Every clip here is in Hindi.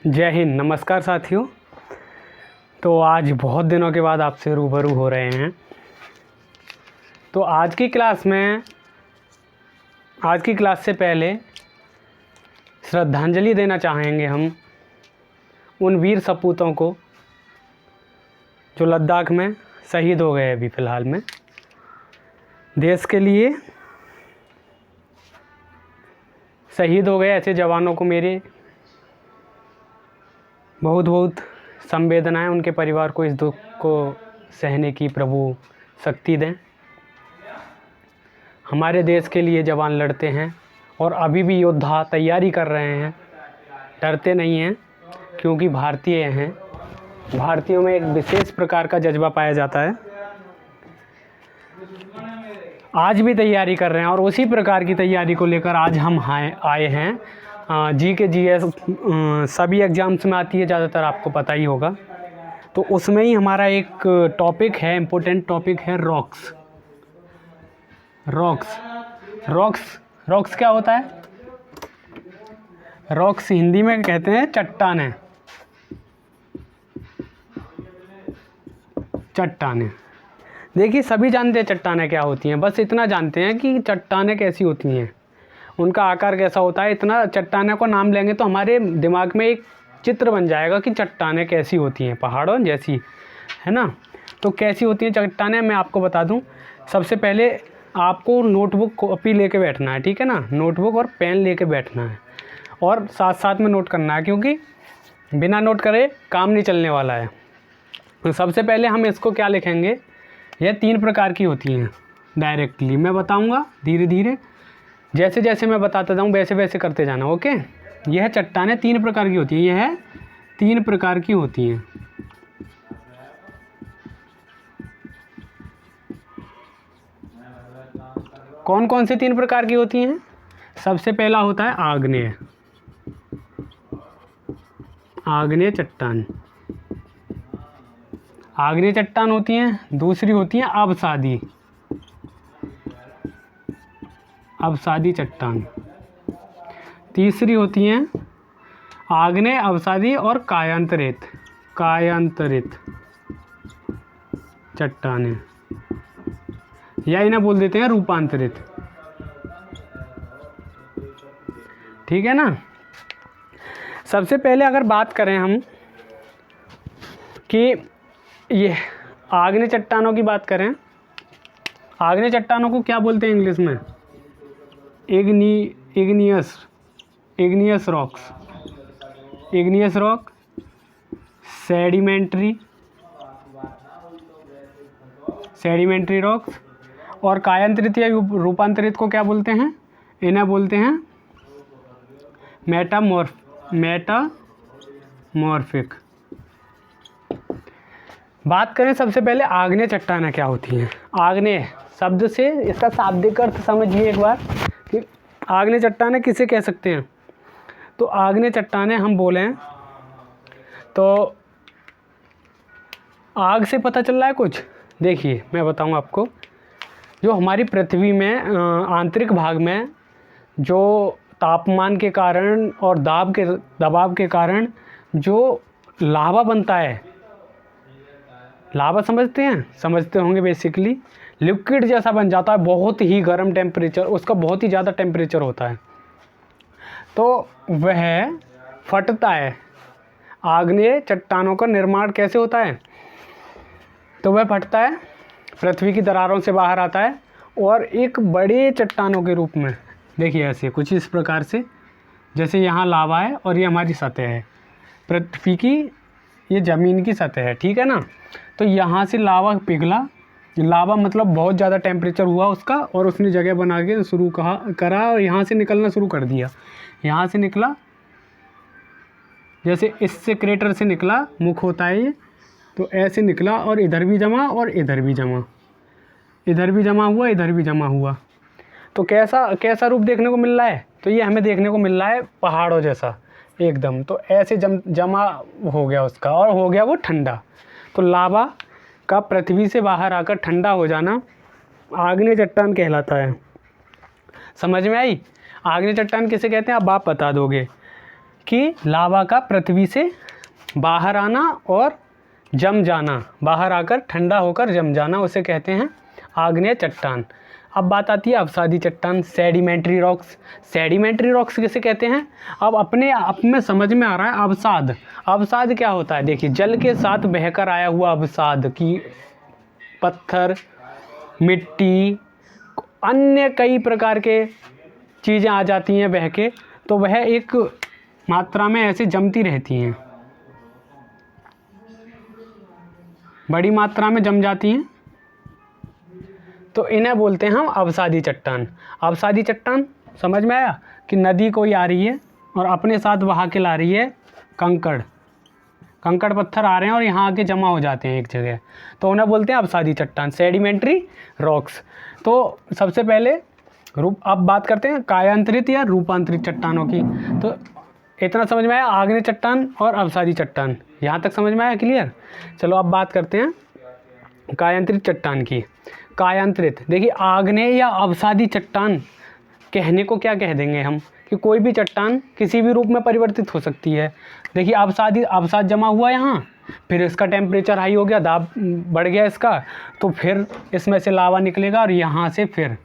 जय हिंद। नमस्कार साथियों। तो आज बहुत दिनों के बाद आपसे रूबरू हो रहे हैं। तो आज की क्लास से पहले श्रद्धांजलि देना चाहेंगे हम उन वीर सपूतों को जो लद्दाख में शहीद हो गए अभी फ़िलहाल में देश के लिए शहीद हो गए। ऐसे जवानों को मेरे बहुत बहुत संवेदनाएं। उनके परिवार को इस दुख को सहने की प्रभु शक्ति दें। हमारे देश के लिए जवान लड़ते हैं और अभी भी योद्धा तैयारी कर रहे हैं, डरते नहीं हैं क्योंकि भारतीय हैं। भारतीयों में एक विशेष प्रकार का जज्बा पाया जाता है। आज भी तैयारी कर रहे हैं और उसी प्रकार की तैयारी को लेकर आज हम आए हैं। GS सभी एग्ज़ाम्स में आती है, ज़्यादातर आपको पता ही होगा। तो उसमें ही हमारा एक टॉपिक है, इम्पोर्टेंट टॉपिक है रॉक्स। रॉक्स क्या होता है? रॉक्स हिंदी में कहते हैं चट्टानें। देखिए, सभी जानते हैं चट्टानें क्या होती हैं, बस इतना जानते हैं कि चट्टानें कैसी होती हैं, उनका आकार कैसा होता है। इतना चट्टानों को नाम लेंगे तो हमारे दिमाग में एक चित्र बन जाएगा कि चट्टानें कैसी होती हैं, पहाड़ों जैसी, है ना। तो कैसी होती हैं चट्टानें, मैं आपको बता दूं। सबसे पहले आपको नोटबुक कॉपी लेके बैठना है, ठीक है ना। नोटबुक और पेन लेके बैठना है और साथ साथ में नोट करना है, क्योंकि बिना नोट करे काम नहीं चलने वाला है। तो सबसे पहले हम इसको क्या लिखेंगे, यह 3 प्रकार की होती हैं। डायरेक्टली मैं बताऊँगा, धीरे धीरे जैसे जैसे मैं बताता जाऊँ वैसे वैसे करते जाना, ओके। यह चट्टानें 3 प्रकार की होती हैं। यह 3 प्रकार की होती हैं। कौन कौन से 3 प्रकार की होती हैं? सबसे पहला होता है आग्नेय चट्टान। आग्नेय चट्टान होती हैं। दूसरी होती हैं अवसादी चट्टान। तीसरी होती हैं आग्नेय, अवसादी और कायांतरित चट्टानें, या इन्हें बोल देते हैं रूपांतरित, ठीक है ना। सबसे पहले अगर बात करें हम कि ये आग्नेय चट्टानों की बात करें, आग्नेय चट्टानों को क्या बोलते हैं इंग्लिश में? Igneous rock, sedimentary rocks. और कायांतरित या रूपांतरित को क्या बोलते हैं? इन्हें बोलते हैं मेटामॉर्फिक। बात करें सबसे पहले आग्नेय चट्टानें क्या होती हैं। आग्नेय शब्द से इसका शाब्दिक अर्थ समझिए एक बार कि आग्नेय चट्टानें किसे कह सकते हैं। तो आग्नेय चट्टानें हम बोलें तो आग से पता चल रहा है कुछ। देखिए, मैं बताऊं आपको, जो हमारी पृथ्वी में आंतरिक भाग में जो तापमान के कारण और दबाव के कारण जो लावा बनता है, लावा समझते होंगे। बेसिकली लिक्विड जैसा बन जाता है, बहुत ही गर्म टेम्परेचर, उसका बहुत ही ज़्यादा टेम्परेचर होता है, तो वह फटता है। आग्नेय चट्टानों का निर्माण कैसे होता है? तो वह फटता है, पृथ्वी की दरारों से बाहर आता है और एक बड़े चट्टानों के रूप में, देखिए ऐसे कुछ इस प्रकार से, जैसे यहाँ लावा है और ये हमारी सतह है, पृथ्वी की ये ज़मीन की सतह है, ठीक है ना। तो यहाँ से लावा पिघला, लावा मतलब बहुत ज़्यादा टेम्परेचर हुआ उसका, और उसने जगह बना के शुरू करा और यहाँ से निकलना शुरू कर दिया। यहाँ से निकला, जैसे इससे क्रेटर से निकला, मुख होता है ये, तो ऐसे निकला और इधर भी जमा और इधर भी जमा, इधर भी जमा हुआ। तो कैसा रूप देखने को मिल रहा है? तो ये हमें देखने को मिल रहा है पहाड़ों जैसा एकदम। तो ऐसे जमा हो गया उसका और हो गया वो ठंडा। तो लावा का पृथ्वी से बाहर आकर ठंडा हो जाना आग्नेय चट्टान कहलाता है। समझ में आई? आग्नेय चट्टान किसे कहते हैं अब आप बता दोगे। कि लावा का पृथ्वी से बाहर आना और जम जाना, बाहर आकर ठंडा होकर जम जाना, उसे कहते हैं आग्नेय चट्टान। अब बात आती है अवसादी चट्टान, सेडिमेंट्री रॉक्स। सेडिमेंट्री रॉक्स किसे कहते हैं? अब अपने आप में समझ में आ रहा है अवसाद। अवसाद क्या होता है? देखिए, जल के साथ बहकर आया हुआ अवसाद की पत्थर, मिट्टी, अन्य कई प्रकार के चीज़ें आ जाती हैं बह के, तो वह एक मात्रा में ऐसे जमती रहती हैं, बड़ी मात्रा में जम जाती हैं, तो इन्हें बोलते हैं हम अवसादी चट्टान। अवसादी चट्टान समझ में आया कि नदी कोई आ रही है और अपने साथ बहा के ला रही है कंकड़ पत्थर आ रहे हैं और यहाँ आके जमा हो जाते हैं एक जगह, तो उन्हें बोलते हैं अवसादी चट्टान, सेडिमेंट्री रॉक्स। तो सबसे पहले अब बात करते हैं कायांतरित या रूपांतरित चट्टानों की। तो इतना समझ में आया आग्नेय चट्टान और अवसादी चट्टान, यहाँ तक समझ में आया? क्लियर। चलो अब बात करते हैं कायांतरित चट्टान की। कायांतरित, देखिए आग्नेय या अवसादी चट्टान कहने को क्या कह देंगे हम कि कोई भी चट्टान किसी भी रूप में परिवर्तित हो सकती है। देखिए अवसाद जमा हुआ यहाँ, फिर इसका टेम्परेचर हाई हो गया, दाब बढ़ गया इसका, तो फिर इसमें से लावा निकलेगा और यहाँ से फिर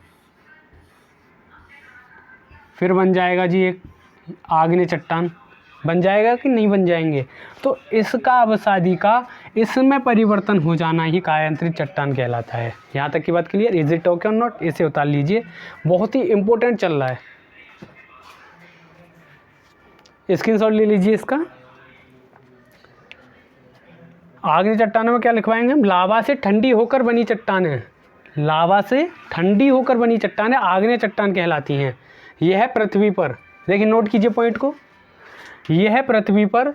बन जाएगा जी एक आग्नेय चट्टान। बन जाएगा कि नहीं बन जाएंगे? तो इसका अवसादी का इसमें परिवर्तन हो जाना ही कायांतरित चट्टान कहलाता है। यहाँ तक की बात क्लियर? इज इट ओके और नॉट? इसे उतार लीजिए, बहुत ही इंपॉर्टेंट चल रहा है, स्क्रीनशॉट ले लीजिए इसका। आग्नेय चट्टानों में क्या लिखवाएंगे हम? लावा से ठंडी होकर बनी चट्टान है, लावा से ठंडी होकर बनी चट्टानें आग्नेय चट्टान कहलाती हैं। यह है पृथ्वी पर, देखिए नोट कीजिए पॉइंट को, यह पृथ्वी पर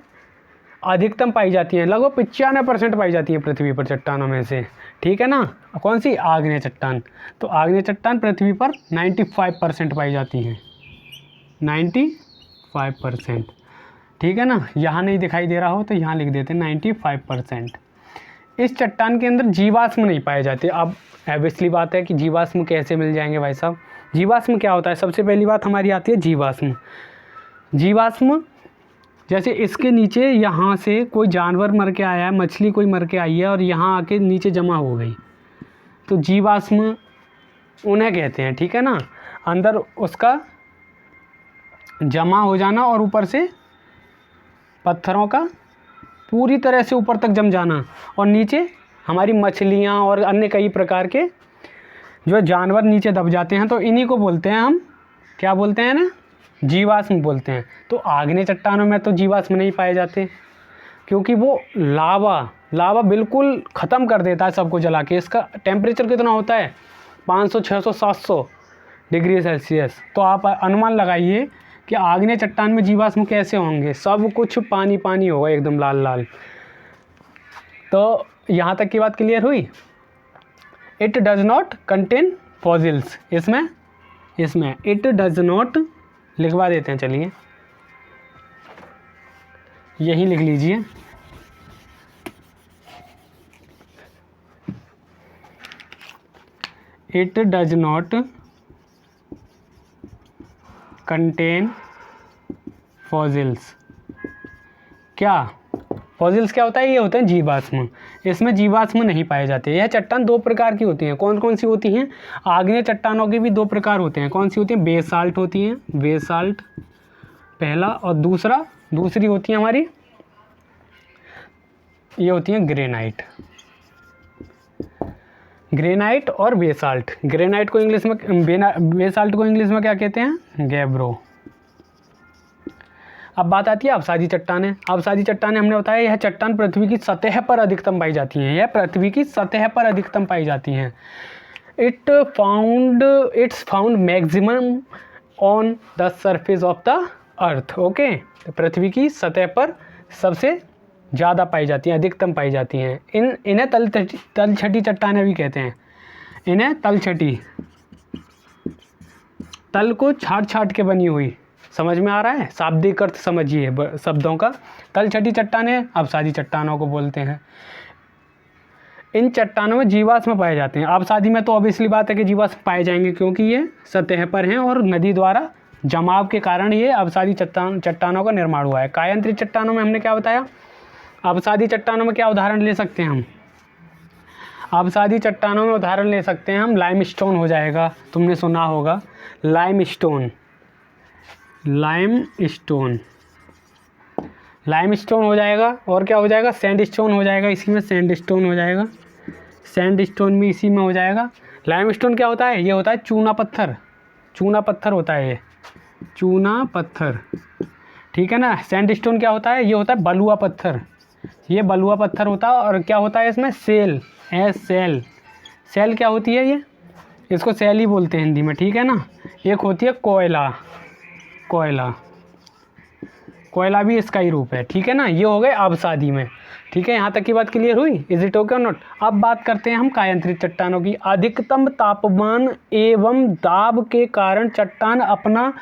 अधिकतम पाई जाती हैं, लगभग 95% पाई जाती है पृथ्वी पर चट्टानों में से, ठीक है ना। कौन सी? आग्नेय चट्टान। तो आग्नेय चट्टान पृथ्वी पर 95% पाई जाती हैं, 95%, ठीक है ना। यहाँ नहीं दिखाई दे रहा हो तो यहाँ लिख देते हैं 95%। इस चट्टान के अंदर जीवाश्म नहीं पाए जाते। अब ऑब्वियसली बात है कि जीवाश्म कैसे मिल जाएंगे भाई साहब? जीवाश्म क्या होता है? सबसे पहली बात हमारी आती है जीवाश्म। जीवाश्म जैसे इसके नीचे यहाँ से कोई जानवर मर के आया है, मछली कोई मर के आई है और यहाँ आके नीचे जमा हो गई, तो जीवाश्म उन्हें कहते हैं, ठीक है ना। अंदर उसका जमा हो जाना और ऊपर से पत्थरों का पूरी तरह से ऊपर तक जम जाना, और नीचे हमारी मछलियाँ और अन्य कई प्रकार के जो जानवर नीचे दब जाते हैं, तो इन्हीं को बोलते हैं हम, क्या बोलते हैं ना? जीवाश्म बोलते हैं। तो आग्नेय चट्टानों में तो जीवाश्म नहीं पाए जाते, क्योंकि वो लावा बिल्कुल ख़त्म कर देता है सबको जला के। इसका टेम्परेचर कितना होता है? 500, 600, 700 डिग्री सेल्सियस। तो आप अनुमान लगाइए कि आग्नेय चट्टान में जीवाश्म कैसे होंगे? सब कुछ पानी पानी होगा, एकदम लाल लाल। तो यहाँ तक की बात क्लियर हुई? It does not contain fossils, इसमें इट डज नॉट लिखवा देते हैं, चलिए यही लिख लीजिए। It does not contain fossils. क्या फॉसिल्स क्या होता है? ये होते हैं जीवाश्म। इसमें जीवाश्म नहीं पाए जाते। यह चट्टान दो प्रकार की होती हैं। कौन कौन सी होती हैं? आग्नेय चट्टानों के भी दो प्रकार होते हैं। कौन सी होती हैं? बेसाल्ट होती हैं, बेसाल्ट पहला, और दूसरी होती है हमारी, ये होती हैं ग्रेनाइट। ग्रेनाइट और बेसाल्ट। ग्रेनाइट को इंग्लिश में, बेसाल्ट को इंग्लिश में क्या कहते हैं? गैब्रो। अब बात आती है अवसादी चट्टानें। अवसादी चट्टानें हमने बताया यह चट्टान पृथ्वी की सतह पर अधिकतम पाई जाती हैं। यह पृथ्वी की सतह पर अधिकतम पाई जाती हैं। It's found maximum on the surface of the earth. Okay, तो पृथ्वी की सतह पर सबसे ज़्यादा पाई जाती हैं, अधिकतम पाई जाती हैं। इन्हें तलछटी चट्टानें भी कहते हैं। इन्हें तलछटी, तल को छाट के बनी हुई, समझ में आ रहा है? शाब्दिक अर्थ समझिए शब्दों का। तलछटी चट्टानें अवसादी चट्टानों को बोलते हैं। इन चट्टानों में जीवाश्म पाए जाते हैं। अवसादी में तो ऑब्वियसली बात है कि जीवाश्म पाए जाएंगे, क्योंकि ये सतह पर हैं और नदी द्वारा जमाव के कारण ये अवसादी चट्टानों का निर्माण हुआ है। कायांतरित चट्टानों में हमने क्या बताया, अवसादी चट्टानों में क्या उदाहरण ले सकते हैं हम, अवसादी चट्टानों में उदाहरण ले सकते हैं हम लाइमस्टोन हो जाएगा, तुमने सुना होगा लाइमस्टोन, लाइमस्टोन हो जाएगा। और क्या हो जाएगा, सैंडस्टोन हो जाएगा, इसी में सैंडस्टोन हो जाएगा, सैंडस्टोन भी इसी में हो जाएगा। लाइमस्टोन क्या होता है, ये होता है चूना पत्थर, चूना पत्थर होता है ये, चूना पत्थर, ठीक है ना। सैंडस्टोन क्या होता है, ये होता है बलुआ पत्थर, ये बलुआ पत्थर होता है। और क्या होता है इसमें, सेल है, सेल, सेल क्या होती है, ये इसको सेल ही बोलते हैं हिंदी में, ठीक है ना। एक होती है कोयला, कोयला, कोयला भी इसका ही रूप है, ठीक है ना। ये हो गए अवसादी में, ठीक है। यहाँ तक की बात क्लियर हुई, इज इट ओके और नॉट। अब बात करते हैं हम कायांतरित चट्टानों की। अधिकतम तापमान एवं दाब के कारण चट्टान अपना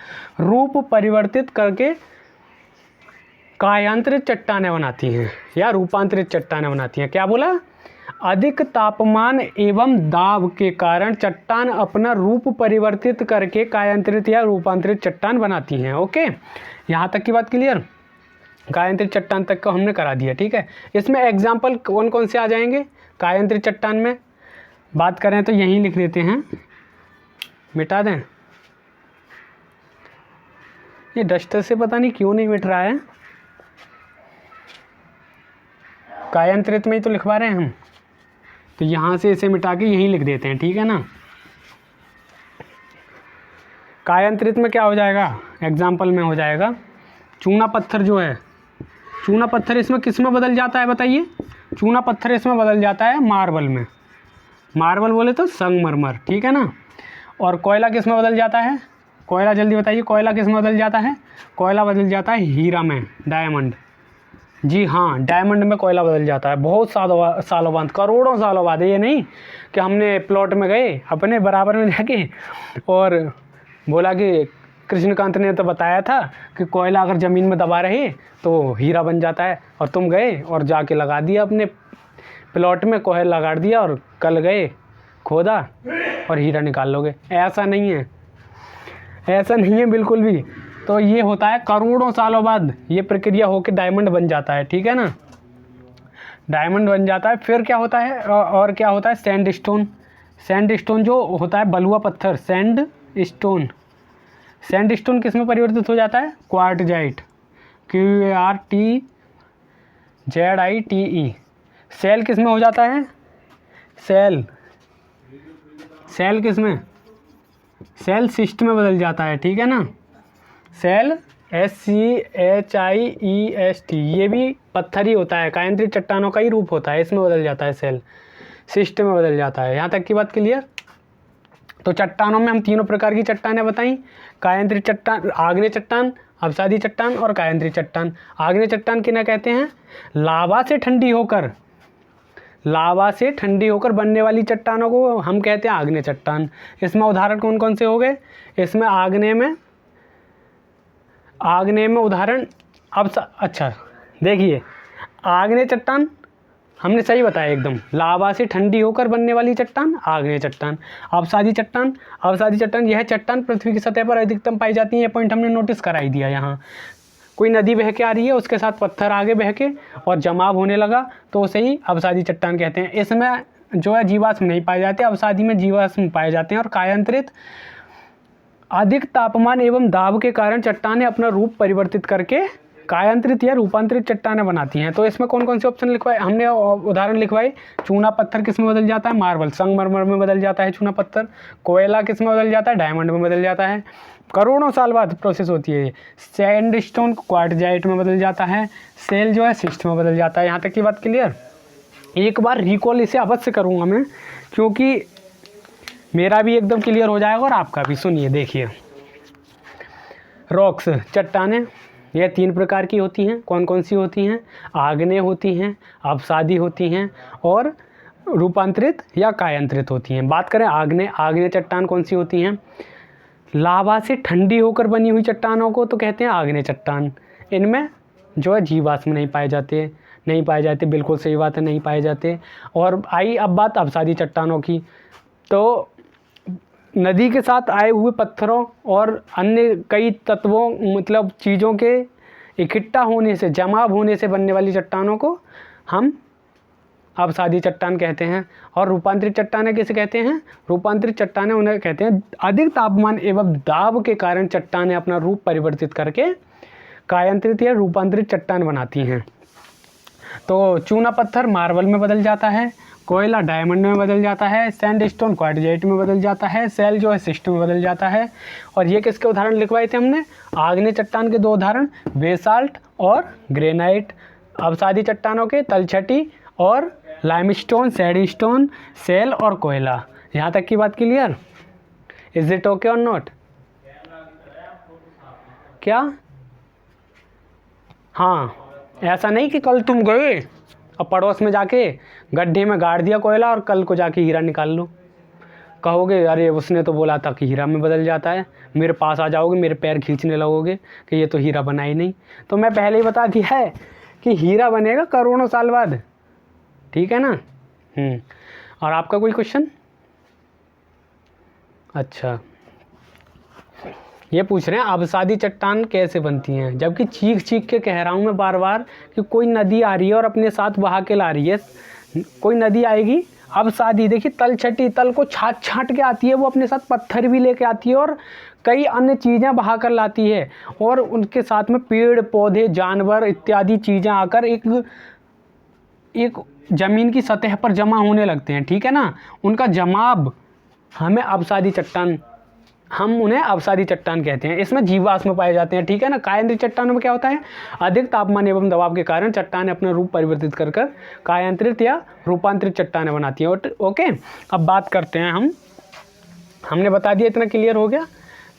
रूप परिवर्तित करके कायांतरित चट्टानें बनाती हैं या रूपांतरित चट्टानें बनाती हैं। क्या बोला, अधिक तापमान एवं दाब के कारण चट्टान अपना रूप परिवर्तित करके कायांतरित या रूपांतरित चट्टान बनाती हैं। ओके, यहाँ तक की बात क्लियर। कायांतरित चट्टान तक को हमने करा दिया, ठीक है। इसमें एग्जाम्पल कौन कौन से आ जाएंगे कायांतरित चट्टान में, बात करें तो यहीं लिख लेते हैं, मिटा दें, ये डस्टर से पता नहीं क्यों नहीं मिट रहा है, कायांतरित में ही तो लिखवा रहे हैं हम, तो यहाँ से इसे मिटा के यहीं लिख देते हैं, ठीक है ना। कायांतरित में क्या हो जाएगा, एग्जाम्पल में हो जाएगा चूना पत्थर जो है, चूना पत्थर इसमें किस में बदल जाता है बताइए, चूना पत्थर इसमें बदल जाता है मार्बल में, मार्बल बोले तो संगमरमर, ठीक है ना। और कोयला किस में बदल जाता है, कोयला जल्दी बताइए, कोयला किस में बदल जाता है, कोयला बदल जाता है हीरा में, डायमंड, जी हाँ, डायमंड में कोयला बदल जाता है बहुत सालों बाद, करोड़ों सालों बाद। ये नहीं कि हमने प्लॉट में गए अपने बराबर में जाके और बोला कि कृष्णकांत ने तो बताया था कि कोयला अगर ज़मीन में दबा रहे तो हीरा बन जाता है, और तुम गए और जाके लगा दिया अपने प्लॉट में, कोयला लगा दिया और कल गए खोदा और हीरा निकाल लोगे। ऐसा नहीं है, ऐसा नहीं है बिल्कुल भी। तो ये होता है करोड़ों सालों बाद ये प्रक्रिया होकर डायमंड बन जाता है, ठीक है ना, डायमंड बन जाता है। फिर क्या होता है, और क्या होता है, सैंडस्टोन, सैंडस्टोन जो होता है बलुआ पत्थर, सैंडस्टोन, सैंडस्टोन किस में परिवर्तित हो जाता है, क्वार्टजाइट, QUARTZITE। सेल किस में हो जाता है, सेल, सेल किस में, सेल सिस्ट में बदल जाता है, ठीक है ना, सेल SCHIEST, ये भी पत्थर ही होता है, कायांतरित चट्टानों का ही रूप होता है, इसमें बदल जाता है, सेल सिस्ट में बदल जाता है। यहाँ तक की बात क्लियर। तो चट्टानों में हम तीनों प्रकार की चट्टानें बताई, कायांतरित चट्टान, आग्नेय चट्टान, अवसादी चट्टान और कायांतरित चट्टान। आग्नेय चट्टान किन्हें कहते हैं, लावा से ठंडी होकर, लावा से ठंडी होकर बनने वाली चट्टानों को हम कहते हैं आग्नेय चट्टान। इसमें उदाहरण कौन कौन से हो गए, इसमें आग्नेय में उदाहरण, अब अच्छा देखिए, आग्नेय चट्टान हमने सही बताया एकदम, लावा से ठंडी होकर बनने वाली चट्टान आग्नेय चट्टान। अवसादी चट्टान, अवसादी चट्टान यह चट्टान पृथ्वी की सतह पर अधिकतम पाई जाती है, ये पॉइंट हमने नोटिस कराई दिया। यहाँ कोई नदी बह के आ रही है, उसके साथ पत्थर आगे बह के और जमाव होने लगा तो उसे ही अवसादी चट्टान कहते हैं। इसमें जो है जीवाश्म नहीं पाए जाते, अवसादी में जीवाश्म पाए जाते हैं। और कायांतरित, अधिक तापमान एवं दाब के कारण चट्टानें अपना रूप परिवर्तित करके कायांतरित या रूपांतरित चट्टानें बनाती हैं। तो इसमें कौन कौन से ऑप्शन लिखवाए हमने, उदाहरण लिखवाए, चूना पत्थर किस में बदल जाता है, मार्बल, संगमरमर में बदल जाता है चूना पत्थर, कोयला किस में बदल जाता है, डायमंड में बदल जाता है, करोड़ों साल बाद प्रोसेस होती है। सैंडस्टोन क्वार्टजाइट में बदल जाता है, सेल जो है सिस्ट में बदल जाता है। यहाँ तक की बात क्लियर। एक बार रिकॉल इसे अवश्य करूँगा मैं, क्योंकि मेरा भी एकदम क्लियर हो जाएगा और आपका भी। सुनिए देखिए, रॉक्स, चट्टानें, यह तीन प्रकार की होती हैं। कौन कौन सी होती हैं, आग्नेय होती हैं, अवसादी होती हैं और रूपांतरित या कायांतरित होती हैं। बात करें आग्नेय, आग्नेय चट्टान कौन सी होती हैं, लावा से ठंडी होकर बनी हुई चट्टानों को तो कहते हैं आग्नेय चट्टान। इनमें जो है जीवाश्म नहीं पाए जाते, नहीं पाए जाते, बिल्कुल सही बात है, नहीं पाए जाते। और आई अब बात अवसादी चट्टानों की, तो नदी के साथ आए हुए पत्थरों और अन्य कई तत्वों मतलब चीज़ों के इकट्ठा होने से, जमाव होने से बनने वाली चट्टानों को हम अवसादी चट्टान कहते हैं। और रूपांतरित चट्टानें किसे कहते हैं? रूपांतरित चट्टानें उन्हें कहते हैं अधिक तापमान एवं दाब के कारण चट्टानें अपना रूप परिवर्तित करके कायांतरित या रूपांतरित चट्टान बनाती हैं। तो चूना पत्थर मार्बल में बदल जाता है, कोयला डायमंड में बदल जाता है, सैंडस्टोन क्वार्टजाइट में बदल जाता है, सेल जो है सिस्ट में बदल जाता है। और ये किसके उदाहरण लिखवाए थे हमने? आग्नेय चट्टान के 2 उदाहरण, बेसाल्ट और ग्रेनाइट। अवसादी चट्टानों के तलछटी और लाइमस्टोन, सैंडस्टोन, सेल और कोयला। यहाँ तक की बात क्लियर? इज इट ओके और नॉट? क्या? हाँ, ऐसा नहीं कि कल तुम गए और पड़ोस में जाके गड्ढे में गाड़ दिया कोयला और कल को जाके हीरा निकाल लो। कहोगे अरे उसने तो बोला था कि हीरा में बदल जाता है, मेरे पास आ जाओगे, मेरे पैर खींचने लगोगे कि ये तो हीरा बना ही नहीं। तो मैं पहले ही बता दिया है कि हीरा बनेगा करोड़ों साल बाद, ठीक है ना। और आपका कोई क्वेश्चन? अच्छा, ये पूछ रहे हैं अवसादी चट्टान कैसे बनती हैं, जबकि चीख चीख के कह रहा हूँ मैं बार बार कि कोई नदी आ रही है और अपने साथ बहा के ला रही है। कोई नदी आएगी, अवसादी देखिए तलछटी, तल को छाट छाट के आती है, वो अपने साथ पत्थर भी लेके आती है और कई अन्य चीज़ें बहा कर लाती है। और उनके साथ में पेड़ पौधे जानवर इत्यादि चीज़ें आकर एक ज़मीन की सतह पर जमा होने लगते हैं, ठीक है ना। उनका जमाव हमें अवसादी चट्टान, हम उन्हें अवसादी चट्टान कहते हैं। इसमें जीवाश्म पाए जाते हैं, ठीक है ना। कायांतरित चट्टानों में क्या होता है? अधिक तापमान एवं दबाव के कारण चट्टानें अपना रूप परिवर्तित कर कायांतरित या रूपांतरित चट्टानें बनाती हैं। ओके, अब बात करते हैं हमने बता दिया, इतना क्लियर हो गया।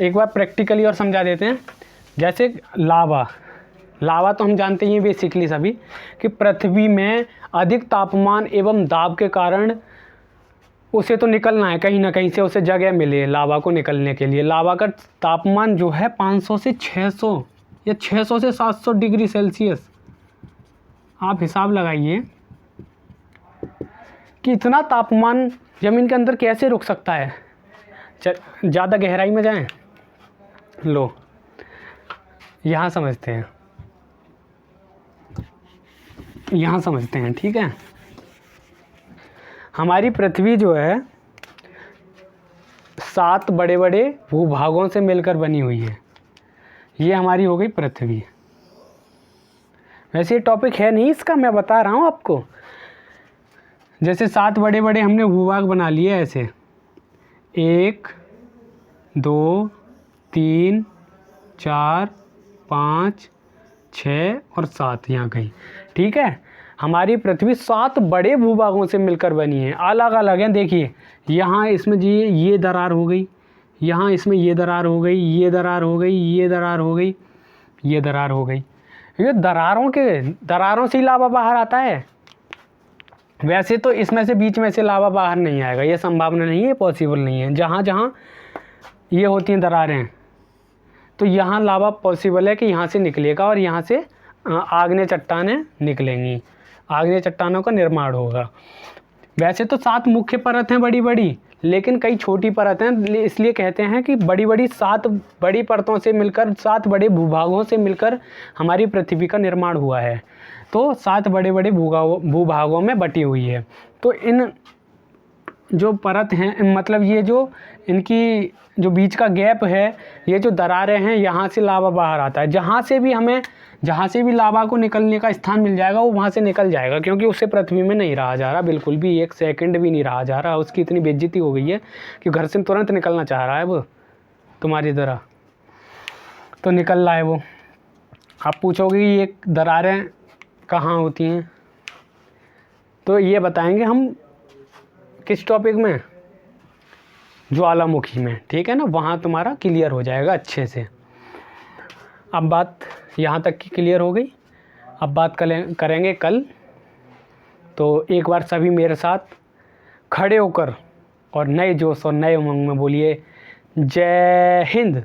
एक बार प्रैक्टिकली और समझा देते हैं। जैसे लावा तो हम जानते ही हैं बेसिकली सभी कि पृथ्वी में अधिक तापमान एवं दाब के कारण उसे तो निकलना है, कहीं ना कहीं से उसे जगह मिले लावा को निकलने के लिए। लावा का तापमान जो है 500 से 600 या 600 से 700 डिग्री सेल्सियस। आप हिसाब लगाइए कि इतना तापमान ज़मीन के अंदर कैसे रुक सकता है। ज़्यादा गहराई में जाएं, लो यहाँ समझते हैं, ठीक है। हमारी पृथ्वी जो है 7 बड़े बड़े भूभागों से मिलकर बनी हुई है। ये हमारी हो गई पृथ्वी। वैसे ये टॉपिक है नहीं इसका, मैं बता रहा हूँ आपको। जैसे 7 बड़े बड़े हमने भूभाग बना लिए ऐसे, 1 2 3 4 5 6 और 7 यहाँ कहीं, ठीक है। हमारी पृथ्वी 7 बड़े भूभागों से मिलकर बनी है, अलग अलग हैं। देखिए यहाँ इसमें जी ये दरार हो गई, यहाँ इसमें ये दरार हो गई, ये दरार हो गई, ये दरार हो गई, ये दरार हो गई। ये दरारों से ही लावा बाहर आता है। वैसे तो इसमें से बीच में से लावा बाहर नहीं आएगा, ये संभावना नहीं है, पॉसिबल नहीं है। जहाँ जहाँ ये होती हैं दरारें, तो यहाँ लावा पॉसिबल है कि यहाँ से निकलेगा और यहाँ से आग्नेय चट्टानें निकलेंगी, आग्नेय चट्टानों का निर्माण होगा। वैसे तो 7 मुख्य परत हैं बड़ी बड़ी, लेकिन कई छोटी परत हैं, इसलिए कहते हैं कि बड़ी बड़ी 7 बड़ी परतों से मिलकर, 7 बड़े भूभागों से मिलकर हमारी पृथ्वी का निर्माण हुआ है। तो 7 बड़े बड़े भूभागों में बटी हुई है। तो इन जो परत हैं, मतलब ये जो इनकी जो बीच का गैप है, ये जो दरारें हैं, यहाँ से लावा बाहर आता है। जहाँ से भी लावा को निकलने का स्थान मिल जाएगा वो वहाँ से निकल जाएगा, क्योंकि उससे पृथ्वी में नहीं रहा जा रहा, बिल्कुल भी 1 सेकंड भी नहीं रहा जा रहा। उसकी इतनी बेइज्जती हो गई है कि घर से तुरंत निकलना चाह रहा है वो तुम्हारी तरह, तो निकल रहा है वो। आप पूछोगे कि ये दरारें कहाँ होती हैं, तो ये बताएंगे हम किस टॉपिक में, ज्वालामुखी में, ठीक है ना। वहाँ तुम्हारा क्लियर हो जाएगा अच्छे से। अब बात यहाँ तक की क्लियर हो गई। अब बात करेंगे कल। तो एक बार सभी मेरे साथ खड़े होकर और नए जोश और नए उमंग में बोलिए जय हिंद।